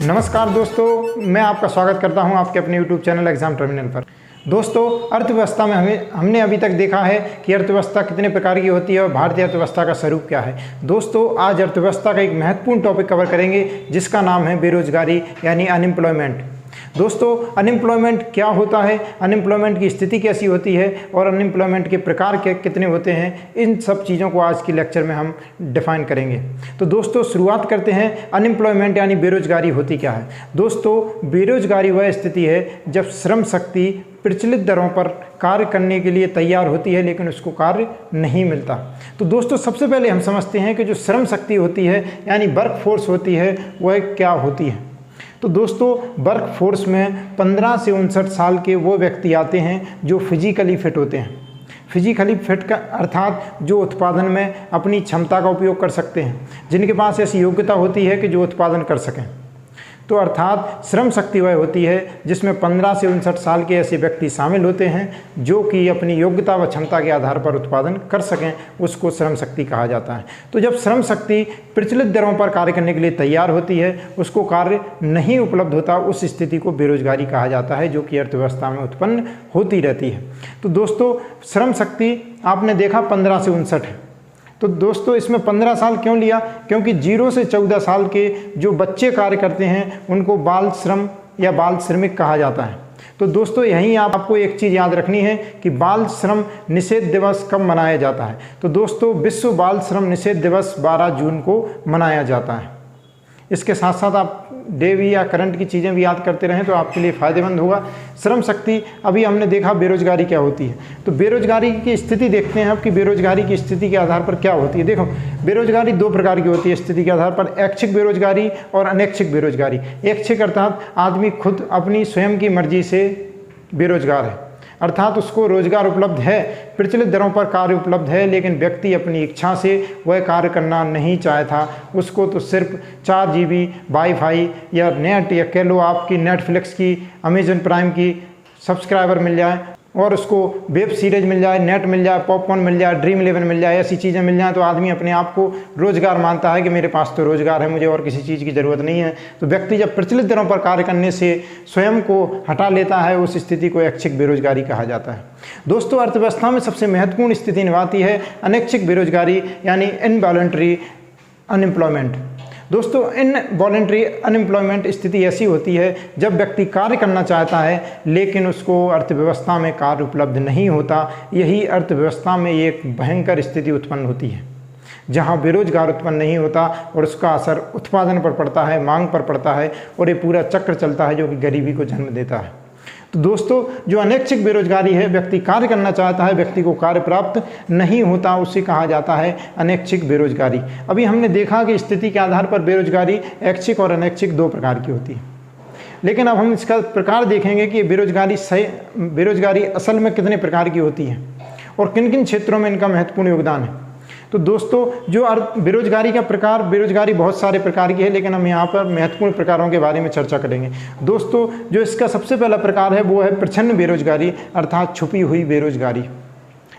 नमस्कार दोस्तों, मैं आपका स्वागत करता हूं आपके अपने YouTube चैनल एग्जाम टर्मिनल पर। दोस्तों, अर्थव्यवस्था में हमने अभी तक देखा है कि अर्थव्यवस्था कितने प्रकार की होती है और भारतीय अर्थव्यवस्था का स्वरूप क्या है। दोस्तों, आज अर्थव्यवस्था का एक महत्वपूर्ण टॉपिक कवर करेंगे जिसका नाम है बेरोजगारी यानी अनएम्प्लॉयमेंट। दोस्तों, अनएम्प्लॉयमेंट क्या होता है, अनएम्प्लॉयमेंट की स्थिति कैसी होती है और अनएम्प्लॉयमेंट के प्रकार कितने होते हैं, इन सब चीज़ों को आज की लेक्चर में हम डिफाइन करेंगे। तो दोस्तों, शुरुआत करते हैं। अनएम्प्लॉयमेंट यानी बेरोजगारी होती क्या है। दोस्तों, बेरोजगारी वह स्थिति है जब श्रम शक्ति प्रचलित दरों पर कार्य करने के लिए तैयार होती है लेकिन उसको कार्य नहीं मिलता। तो दोस्तों, सबसे पहले हम समझते हैं कि जो श्रम शक्ति होती है यानी वर्क फोर्स होती है वह क्या होती है। तो दोस्तों, वर्क फोर्स में 15 से 59 साल के वो व्यक्ति आते हैं जो फिजिकली फिट होते हैं। फिजिकली फिट का अर्थात जो उत्पादन में अपनी क्षमता का उपयोग कर सकते हैं, जिनके पास ऐसी योग्यता होती है कि जो उत्पादन कर सकें। तो अर्थात श्रम शक्ति वह होती है जिसमें 15 से 59 साल के ऐसे व्यक्ति शामिल होते हैं जो कि अपनी योग्यता व क्षमता के आधार पर उत्पादन कर सकें, उसको श्रम शक्ति कहा जाता है। तो जब श्रम शक्ति प्रचलित दरों पर कार्य करने के लिए तैयार होती है, उसको कार्य नहीं उपलब्ध होता, उस स्थिति को बेरोजगारी कहा जाता है जो कि अर्थव्यवस्था में उत्पन्न होती रहती है। तो दोस्तों, श्रम शक्ति आपने देखा 15 से 59 है। तो दोस्तों, इसमें 15 साल क्यों लिया? क्योंकि 0 से 14 साल के जो बच्चे कार्य करते हैं उनको बाल श्रम या बाल श्रमिक कहा जाता है। तो दोस्तों, यहीं आपको एक चीज़ याद रखनी है कि बाल श्रम निषेध दिवस कब मनाया जाता है। तो दोस्तों, विश्व बाल श्रम निषेध दिवस 12 जून को मनाया जाता है। इसके साथ साथ आप डे भी या करंट की चीज़ें भी याद करते रहें तो आपके लिए फ़ायदेमंद होगा। श्रम शक्ति, अभी हमने देखा बेरोजगारी क्या होती है। तो बेरोजगारी की स्थिति देखते हैं अब कि बेरोजगारी की स्थिति के आधार पर क्या होती है। देखो, बेरोजगारी दो प्रकार की होती है स्थिति के आधार पर, ऐच्छिक बेरोजगारी और अनैच्छिक बेरोजगारी। ऐच्छिक अर्थात आदमी खुद अपनी स्वयं की मर्जी से बेरोजगार है, अर्थात उसको रोजगार उपलब्ध है, प्रचलित दरों पर कार्य उपलब्ध है, लेकिन व्यक्ति अपनी इच्छा से वह कार्य करना नहीं चाहता। उसको तो सिर्फ 4 GB वाईफाई या नेट, या कह लो आपकी नेटफ्लिक्स की, अमेजन प्राइम की सब्सक्राइबर मिल जाए और उसको वेब सीरीज मिल जाए, नेट मिल जाए, पॉपकॉर्न मिल जाए, ड्रीम 11 मिल जाए, ऐसी चीज़ें मिल जाए तो आदमी अपने आप को रोजगार मानता है कि मेरे पास तो रोजगार है, मुझे और किसी चीज़ की ज़रूरत नहीं है। तो व्यक्ति जब प्रचलित दरों पर कार्य करने से स्वयं को हटा लेता है, उस स्थिति को ऐच्छिक बेरोजगारी कहा जाता है। दोस्तों, अर्थव्यवस्था में सबसे महत्वपूर्ण स्थिति निभाती है अनैच्छिक बेरोजगारी यानी इनवॉलंटरी अनएम्प्लॉयमेंट। दोस्तों, इनवॉलंटरी अनएम्प्लॉयमेंट स्थिति ऐसी होती है जब व्यक्ति कार्य करना चाहता है लेकिन उसको अर्थव्यवस्था में कार्य उपलब्ध नहीं होता। यही अर्थव्यवस्था में एक भयंकर स्थिति उत्पन्न होती है जहां बेरोजगार उत्पन्न नहीं होता और उसका असर उत्पादन पर पड़ता है, मांग पर पड़ता है और ये पूरा चक्र चलता है जो कि गरीबी को जन्म देता है। तो दोस्तों, जो अनैच्छिक बेरोजगारी है, व्यक्ति कार्य करना चाहता है, व्यक्ति को कार्य प्राप्त नहीं होता, उसे कहा जाता है अनैच्छिक बेरोजगारी। अभी हमने देखा कि स्थिति के आधार पर बेरोजगारी ऐच्छिक और अनैच्छिक दो प्रकार की होती है, लेकिन अब हम इसका प्रकार देखेंगे कि बेरोजगारी असल में कितने प्रकार की होती है और किन किन क्षेत्रों में इनका महत्वपूर्ण योगदान है। तो दोस्तों, जो बेरोजगारी का प्रकार, बेरोजगारी बहुत सारे प्रकार की है, लेकिन हम यहाँ पर महत्वपूर्ण प्रकारों के बारे में चर्चा करेंगे। दोस्तों, जो इसका सबसे पहला प्रकार है वो है प्रच्छन्न बेरोजगारी अर्थात छुपी हुई बेरोजगारी।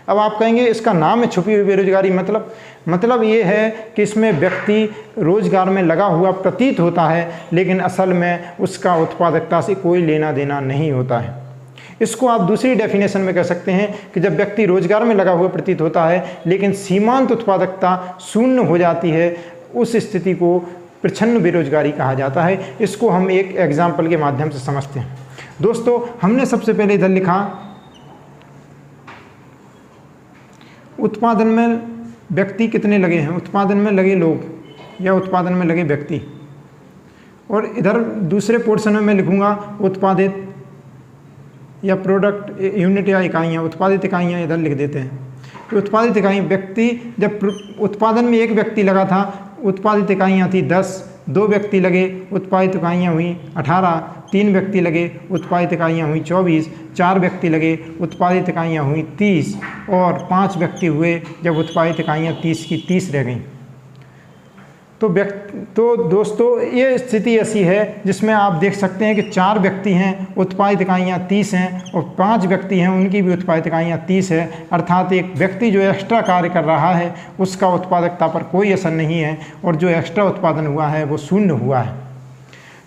अब आप कहेंगे इसका नाम है छुपी हुई बेरोजगारी, मतलब ये है कि इसमें व्यक्ति रोजगार में लगा हुआ प्रतीत होता है लेकिन असल में उसका उत्पादकता से कोई लेना देना नहीं होता है। इसको आप दूसरी डेफिनेशन में कह सकते हैं कि जब व्यक्ति रोजगार में लगा हुआ प्रतीत होता है लेकिन सीमांत उत्पादकता शून्य हो जाती है, उस स्थिति को प्रच्छन्न बेरोजगारी कहा जाता है। इसको हम एक एग्जाम्पल के माध्यम से समझते हैं। दोस्तों, हमने सबसे पहले इधर लिखा उत्पादन में व्यक्ति कितने लगे हैं, उत्पादन में लगे लोग या उत्पादन में लगे व्यक्ति, और इधर दूसरे पोर्शन में मैं लिखूंगा उत्पादित या प्रोडक्ट यूनिट या इकाइयाँ, उत्पादित इकाइयाँ इधर लिख देते हैं। तो उत्पादित इकाई, व्यक्ति जब उत्पादन में एक व्यक्ति लगा था, उत्पादित इकाइयाँ थी 10, 2 व्यक्ति लगे, उत्पादित इकाइयाँ हुई 18, 3 व्यक्ति लगे, उत्पादित इकाइयाँ हुई 24, 4 व्यक्ति लगे, उत्पादित इकाइयाँ हुई 30 और 5 व्यक्ति हुए जब उत्पादित इकाइयाँ 30 की 30 रह गईं। तो दोस्तों, ये स्थिति ऐसी है जिसमें आप देख सकते हैं कि 4 व्यक्ति हैं, उत्पादित इकाइयाँ 30 हैं और 5 व्यक्ति हैं, उनकी भी उत्पादित इकाइयाँ 30 है। अर्थात एक व्यक्ति जो एक्स्ट्रा कार्य कर रहा है उसका उत्पादकता पर कोई असर नहीं है और जो एक्स्ट्रा उत्पादन हुआ है वो शून्य हुआ है।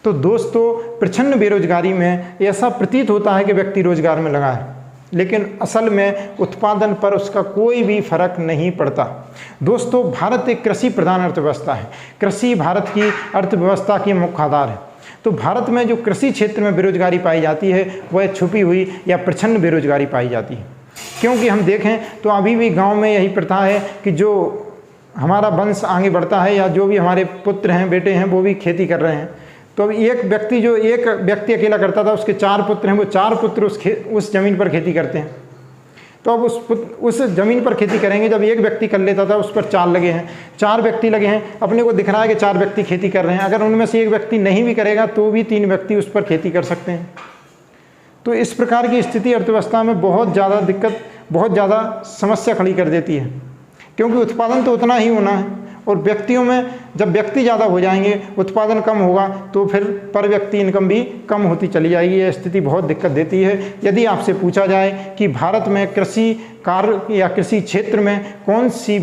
तो दोस्तों प्रचंड बेरोजगारी में ऐसा प्रतीत होता है कि व्यक्ति रोजगार में लगा है, लेकिन असल में उत्पादन पर उसका कोई भी फर्क नहीं पड़ता। दोस्तों भारत एक कृषि प्रधान अर्थव्यवस्था है। कृषि भारत की अर्थव्यवस्था की मुख्य आधार है। तो भारत में जो कृषि क्षेत्र में बेरोजगारी पाई जाती है वह छुपी हुई या प्रचंड बेरोजगारी पाई जाती है। क्योंकि हम देखें तो अभी भी गांव में यही प्रथा है कि जो हमारा वंश आगे बढ़ता है या जो भी हमारे पुत्र हैं, बेटे हैं, वो भी खेती कर रहे हैं। तो अब एक व्यक्ति अकेला करता था, उसके 4 पुत्र हैं, वो 4 पुत्र उस ज़मीन पर खेती करते हैं। तो अब उस ज़मीन पर खेती करेंगे। जब एक व्यक्ति कर लेता था उस पर 4 लगे हैं, 4 व्यक्ति लगे हैं, अपने को दिख रहा है कि 4 व्यक्ति खेती कर रहे हैं। अगर उनमें से एक व्यक्ति नहीं भी करेगा तो भी 3 व्यक्ति उस पर खेती कर सकते हैं। तो इस प्रकार की स्थिति अर्थव्यवस्था में बहुत ज़्यादा दिक्कत, बहुत ज़्यादा समस्या खड़ी कर देती है, क्योंकि उत्पादन तो उतना ही होना है और व्यक्तियों में जब व्यक्ति ज़्यादा हो जाएंगे, उत्पादन कम होगा, तो फिर पर व्यक्ति इनकम भी कम होती चली जाएगी। यह स्थिति बहुत दिक्कत देती है। यदि आपसे पूछा जाए कि भारत में कृषि कार्य या कृषि क्षेत्र में कौन सी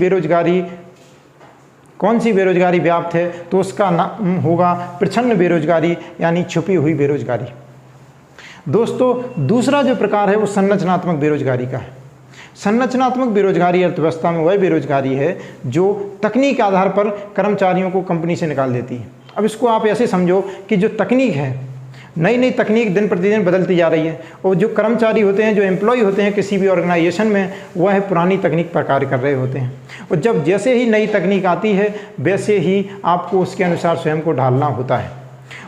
बेरोजगारी व्याप्त है, तो उसका नाम होगा प्रचंड बेरोजगारी, यानी छुपी हुई बेरोजगारी। दोस्तों दूसरा जो प्रकार है वो संरचनात्मक बेरोजगारी का है। संरचनात्मक बेरोजगारी अर्थव्यवस्था में वह बेरोजगारी है जो तकनीक के आधार पर कर्मचारियों को कंपनी से निकाल देती है। अब इसको आप ऐसे समझो कि जो तकनीक है, नई तकनीक दिन प्रतिदिन बदलती जा रही है, और जो कर्मचारी होते हैं, जो एम्प्लॉय होते हैं किसी भी ऑर्गेनाइजेशन में, वह पुरानी तकनीक पर कार्य कर रहे होते हैं। और जब जैसे ही नई तकनीक आती है वैसे ही आपको उसके अनुसार स्वयं को ढालना होता है।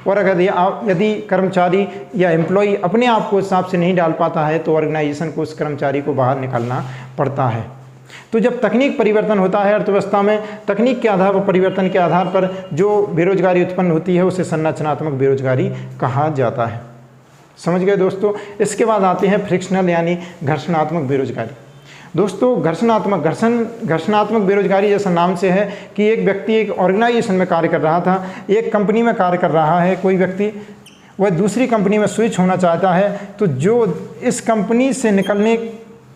और अगर यदि कर्मचारी या एम्प्लॉय अपने आप को हिसाब से नहीं डाल पाता है तो ऑर्गेनाइजेशन को उस कर्मचारी को बाहर निकालना पड़ता है। तो जब तकनीक परिवर्तन होता है अर्थव्यवस्था में, तकनीक के आधार पर, परिवर्तन के आधार पर जो बेरोजगारी उत्पन्न होती है उसे संरचनात्मक बेरोजगारी कहा जाता है। समझ गए दोस्तों। इसके बाद आते हैं फ्रिक्शनल यानी घर्षणात्मक बेरोजगारी। दोस्तों घर्षणात्मक बेरोजगारी जैसा नाम से है कि एक व्यक्ति एक ऑर्गेनाइजेशन में कार्य कर रहा था, एक कंपनी में कार्य कर रहा है, कोई व्यक्ति वह दूसरी कंपनी में स्विच होना चाहता है, तो जो इस कंपनी से निकलने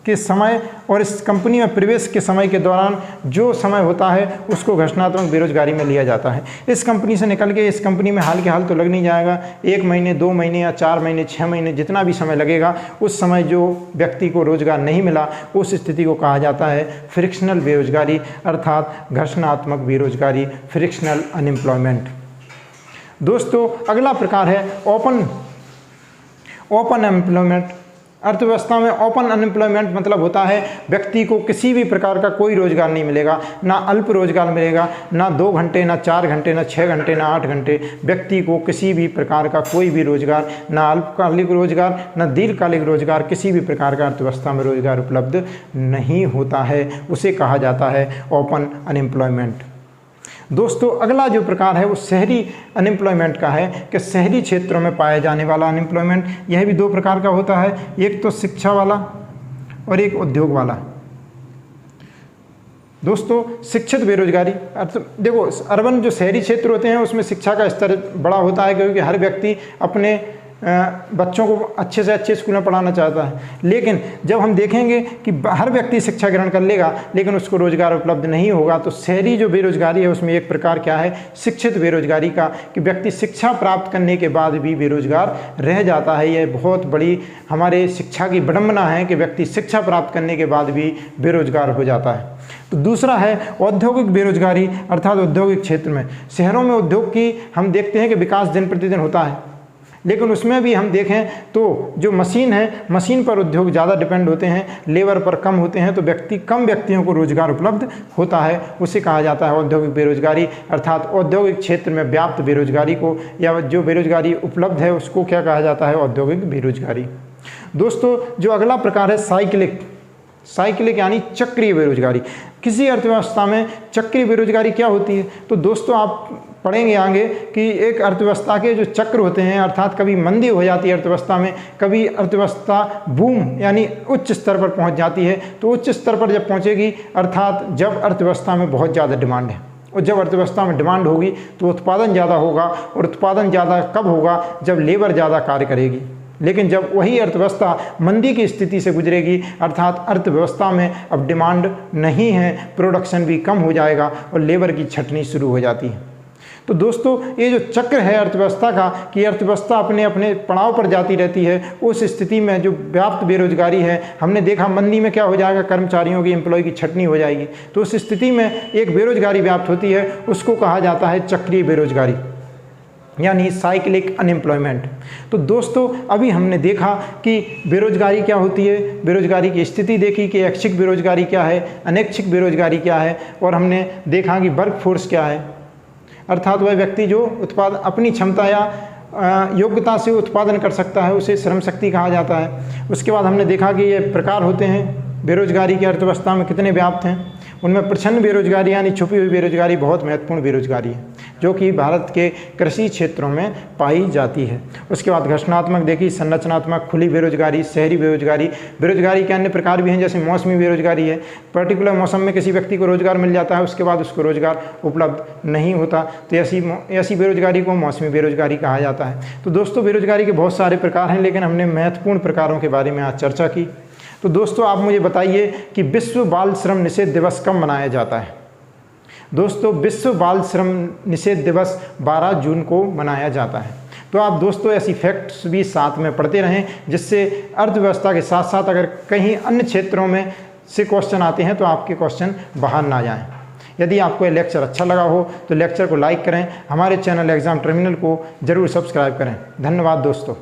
के समय और इस कंपनी में प्रवेश के समय के दौरान जो समय होता है उसको घर्षणात्मक बेरोजगारी में लिया जाता है। इस कंपनी से निकल के इस कंपनी में हाल के हाल तो लग नहीं जाएगा, 1 महीने, 2 महीने या 4 महीने, 6 महीने, जितना भी समय लगेगा, उस समय जो व्यक्ति को रोजगार नहीं मिला उस स्थिति को कहा जाता है फ्रिक्शनल बेरोजगारी, अर्थात घर्षणात्मक बेरोजगारी, फ्रिक्शनल अनएम्प्लॉयमेंट। दोस्तों अगला प्रकार है ओपन एम्प्लॉयमेंट। अर्थव्यवस्था में ओपन अनएम्प्लॉयमेंट मतलब होता है व्यक्ति को किसी भी प्रकार का कोई रोजगार नहीं मिलेगा, ना अल्प रोजगार मिलेगा, ना 2 घंटे, ना 4 घंटे, ना 6 घंटे, ना 8 घंटे। व्यक्ति को किसी भी प्रकार का कोई भी रोजगार, ना अल्पकालिक रोजगार, ना दीर्घकालिक रोजगार, किसी भी प्रकार का अर्थव्यवस्था में रोजगार उपलब्ध नहीं होता है, उसे कहा जाता है ओपन अनएम्प्लॉयमेंट। दोस्तों अगला जो प्रकार है वो शहरी अनएम्प्लॉयमेंट का है कि शहरी क्षेत्रों में पाए जाने वाला अनएम्प्लॉयमेंट। यह भी 2 प्रकार का होता है, एक तो शिक्षा वाला और एक उद्योग वाला। दोस्तों शिक्षित बेरोजगारी, देखो अर्बन जो शहरी क्षेत्र होते हैं उसमें शिक्षा का स्तर बड़ा होता है, क्योंकि हर व्यक्ति अपने बच्चों को अच्छे से अच्छे स्कूल में पढ़ाना चाहता है। लेकिन जब हम देखेंगे कि हर व्यक्ति शिक्षा ग्रहण कर लेगा लेकिन उसको रोजगार उपलब्ध नहीं होगा, तो शहरी जो बेरोजगारी है उसमें एक प्रकार क्या है, शिक्षित बेरोजगारी का, कि व्यक्ति शिक्षा प्राप्त करने के बाद भी बेरोजगार रह जाता है। यह बहुत बड़ी हमारे शिक्षा की विडंबना है कि व्यक्ति शिक्षा प्राप्त करने के बाद भी बेरोजगार हो जाता है। तो दूसरा है औद्योगिक बेरोजगारी, अर्थात औद्योगिक क्षेत्र में, शहरों में उद्योग की हम देखते हैं कि विकास दिन प्रतिदिन होता है, लेकिन उसमें भी हम देखें तो जो मशीन है, मशीन पर उद्योग ज़्यादा डिपेंड होते हैं, लेबर पर कम होते हैं, तो कम व्यक्तियों को रोजगार उपलब्ध होता है, उसे कहा जाता है औद्योगिक बेरोजगारी। अर्थात औद्योगिक क्षेत्र में व्याप्त बेरोजगारी को, या जो बेरोजगारी उपलब्ध है उसको क्या कहा जाता है, औद्योगिक बेरोजगारी। दोस्तों जो अगला प्रकार है साइक्लिक यानी चक्रीय बेरोजगारी। किसी अर्थव्यवस्था में चक्रीय बेरोजगारी क्या होती है, तो दोस्तों आप पढ़ेंगे आगे कि एक अर्थव्यवस्था के जो चक्र होते हैं, अर्थात कभी मंदी हो जाती है अर्थव्यवस्था में, कभी अर्थव्यवस्था बूम यानी उच्च स्तर पर पहुंच जाती है। तो उच्च स्तर पर जब पहुंचेगी, अर्थात जब अर्थव्यवस्था में बहुत ज़्यादा डिमांड है, और जब अर्थव्यवस्था में डिमांड होगी तो उत्पादन ज़्यादा होगा, और उत्पादन ज़्यादा कब होगा, जब लेबर ज़्यादा कार्य करेगी। लेकिन जब वही अर्थव्यवस्था मंदी की स्थिति से गुजरेगी, अर्थात अर्थव्यवस्था में अब डिमांड नहीं है, प्रोडक्शन भी कम हो जाएगा और लेबर की छटनी शुरू हो जाती है। तो दोस्तों ये जो चक्र है अर्थव्यवस्था का, कि अर्थव्यवस्था अपने अपने पड़ाव पर जाती रहती है, उस स्थिति में जो व्याप्त बेरोजगारी है, हमने देखा मंदी में क्या हो जाएगा, कर्मचारियों की एम्प्लॉय की छटनी हो जाएगी। तो उस स्थिति में एक बेरोजगारी व्याप्त होती है, उसको कहा जाता है चक्रीय बेरोजगारी, यानी साइक्लिक अनएम्प्लॉयमेंट। तो दोस्तों अभी हमने देखा कि बेरोजगारी क्या होती है, बेरोजगारी की स्थिति देखी कि ऐच्छिक बेरोजगारी क्या है, अनैच्छिक बेरोजगारी क्या है, और हमने देखा कि वर्क फोर्स क्या है, अर्थात वह व्यक्ति जो अपनी क्षमता या योग्यता से उत्पादन कर सकता है, उसे श्रम शक्ति कहा जाता है। उसके बाद हमने देखा कि ये प्रकार होते हैं बेरोजगारी की अर्थव्यवस्था में कितने व्याप्त हैं। उनमें प्रच्छन्न बेरोजगारी यानी छुपी हुई बेरोजगारी बहुत महत्वपूर्ण बेरोजगारी है, जो कि भारत के कृषि क्षेत्रों में पाई जाती है। उसके बाद घोषणात्मक देखी, संरचनात्मक, खुली बेरोजगारी, शहरी बेरोजगारी। बेरोजगारी के अन्य प्रकार भी हैं, जैसे मौसमी बेरोजगारी है, पर्टिकुलर मौसम में किसी व्यक्ति को रोजगार मिल जाता है, उसके बाद उसको रोजगार उपलब्ध नहीं होता, तो ऐसी बेरोजगारी को मौसमी बेरोजगारी कहा जाता है। तो दोस्तों बेरोजगारी के बहुत सारे प्रकार हैं, लेकिन हमने महत्वपूर्ण प्रकारों के बारे में आज चर्चा की। तो दोस्तों आप मुझे बताइए कि विश्व बाल श्रम निषेध दिवस कब मनाया जाता है। दोस्तों विश्व बाल श्रम निषेध दिवस 12 जून को मनाया जाता है। तो आप दोस्तों ऐसी फैक्ट्स भी साथ में पढ़ते रहें, जिससे अर्थव्यवस्था के साथ साथ अगर कहीं अन्य क्षेत्रों में से क्वेश्चन आते हैं तो आपके क्वेश्चन बाहर ना जाएं। यदि आपको ये लेक्चर अच्छा लगा हो तो लेक्चर को लाइक करें, हमारे चैनल एग्ज़ाम टर्मिनल को ज़रूर सब्सक्राइब करें। धन्यवाद दोस्तों।